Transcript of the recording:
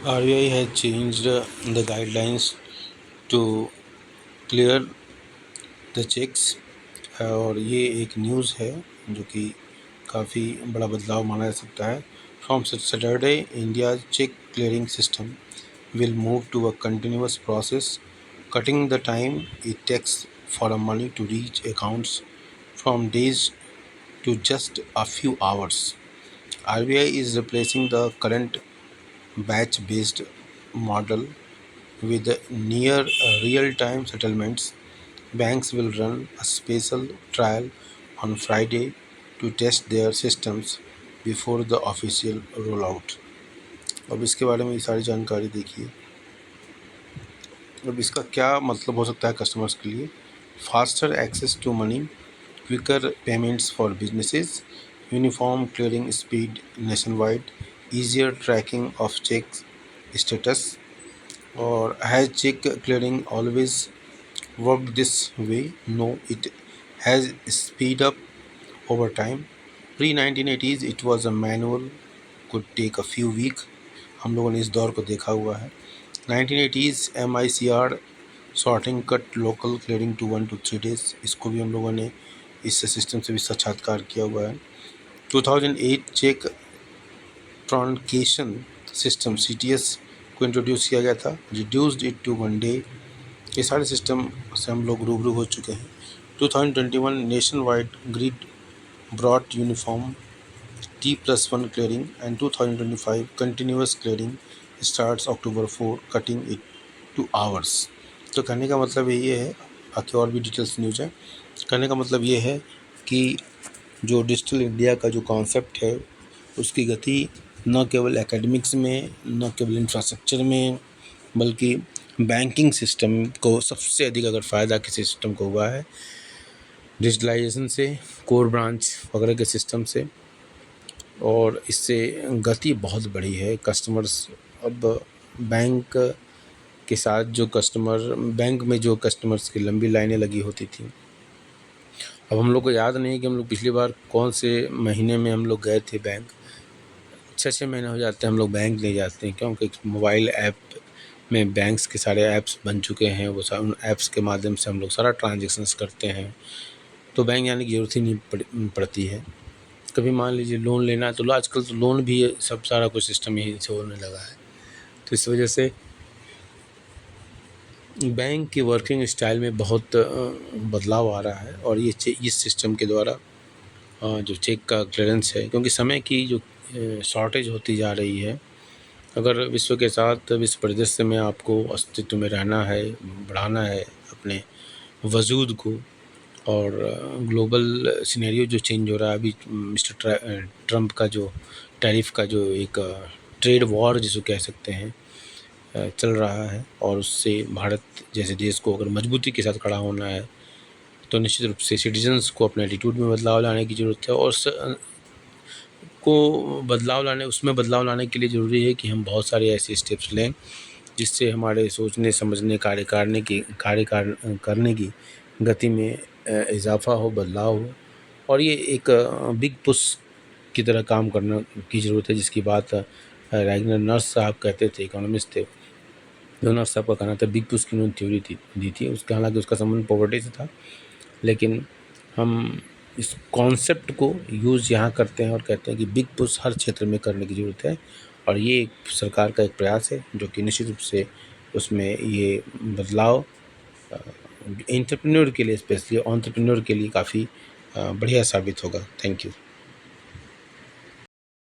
RBI has changed the guidelines to clear the checks और ये एक न्यूज़ है जो कि काफ़ी बड़ा बदलाव माना जा सकता है। From Saturday India cheque clearing system will move to a continuous process, cutting the time it takes for the money to reach accounts from days to just a few hours. RBI is replacing the current batch-based model with near real-time settlements. Banks will run a special trial on Friday to test their systems before the official rollout. अब इसके बारे में ये सारी जानकारी देखिए। अब इसका क्या मतलब हो सकता है कस्टमर्स के लिए। Faster access to money, quicker payments for businesses, uniform clearing speed nationwide, easier tracking of cheque status. और has cheque clearing always work this way? No, it has speed up over time. Pre-1980s it was a manual, could take a few week. हम लोगों ने इस दौर को देखा हुआ है। 1980s MICR sorting cut local clearing to 1 to 3 days, इसको भी हम लोगों ने इस सिस्टम से भी साक्षात्कार किया हुआ है। 2008 चेक ट्रांकेशन सिस्टम CTS को इंट्रोड्यूस किया गया था, रिड्यूस्ड इट टू 1 day। ये सारे सिस्टम से हम लोग रूबरू हो चुके हैं। 2021 nation wide grid brought uniform T+1 clearing, and 2025 continuous clearing starts October 4, cutting it to hours. तो कहने का मतलब ये है, बाकी और भी डिटेल्स न्यूज़ है। कहने का मतलब ये है कि जो डिजिटल इंडिया का जो कॉन्सेप्ट है उसकी गति न केवल एकेडमिक्स में, न केवल इंफ्रास्ट्रक्चर में, बल्कि बैंकिंग सिस्टम को सबसे अधिक अगर फ़ायदा किसी सिस्टम को हुआ है डिजिटलाइजेशन से, कोर ब्रांच वगैरह के सिस्टम से, और इससे गति बहुत बढ़ी है। कस्टमर्स अब बैंक के साथ जो कस्टमर, बैंक में जो कस्टमर्स की लंबी लाइनें लगी होती थी, अब हम लोग को याद नहीं कि हम लोग पिछली बार कौन से महीने में हम लोग गए थे बैंक। 6 महीने हो जाते हैं हम लोग बैंक नहीं जाते हैं, क्योंकि मोबाइल ऐप में बैंक्स के सारे ऐप्स बन चुके हैं। वो उन ऐप्स के माध्यम से हम लोग सारा ट्रांजेक्शन्स करते हैं, तो बैंक जाने की ज़रूरत ही नहीं पड़ती है। कभी मान लीजिए लोन लेना है तो आजकल तो लोन भी सब सारा कुछ सिस्टम यही से होने लगा है। तो इस वजह से बैंक की वर्किंग स्टाइल में बहुत बदलाव आ रहा है, और ये इस सिस्टम के द्वारा जो चेक का क्लियरेंस है, क्योंकि समय की जो शॉर्टेज होती जा रही है, अगर विश्व के साथ विश्व परिदृश्य में आपको अस्तित्व में रहना है, बढ़ाना है अपने वजूद को, और ग्लोबल सिनेरियो जो चेंज हो रहा है अभी, मिस्टर ट्रम्प का जो टैरिफ का जो एक ट्रेड वॉर जिसको कह सकते हैं चल रहा है, और उससे भारत जैसे देश को अगर मजबूती के साथ खड़ा होना है तो निश्चित रूप से सिटीजन्स को अपने एटीट्यूड में बदलाव लाने की ज़रूरत है। और उसमें बदलाव लाने के लिए ज़रूरी है कि हम बहुत सारे ऐसे स्टेप्स लें जिससे हमारे सोचने समझने कार्य करने की गति में इजाफा हो, बदलाव हो। और ये एक बिग पुश की तरह काम करने की ज़रूरत है, जिसकी बात रैगनर नर्स साहब कहते थे, इकोनॉमिस्ट थे। जो नर्स साहब का कहना था बिग पुश की उन्होंने थ्योरी दी थी उसका, हालांकि उसका संबंध पॉवर्टी से था, लेकिन हम इस कॉन्सेप्ट को यूज़ यहाँ करते हैं और कहते हैं कि बिग पुश हर क्षेत्र में करने की ज़रूरत है। और ये एक सरकार का एक प्रयास है जो कि निश्चित रूप से उसमें ये बदलाव एंटरप्रेन्योर के लिए, स्पेशली एंटरप्रेन्योर के लिए काफ़ी बढ़िया साबित होगा। Thank you.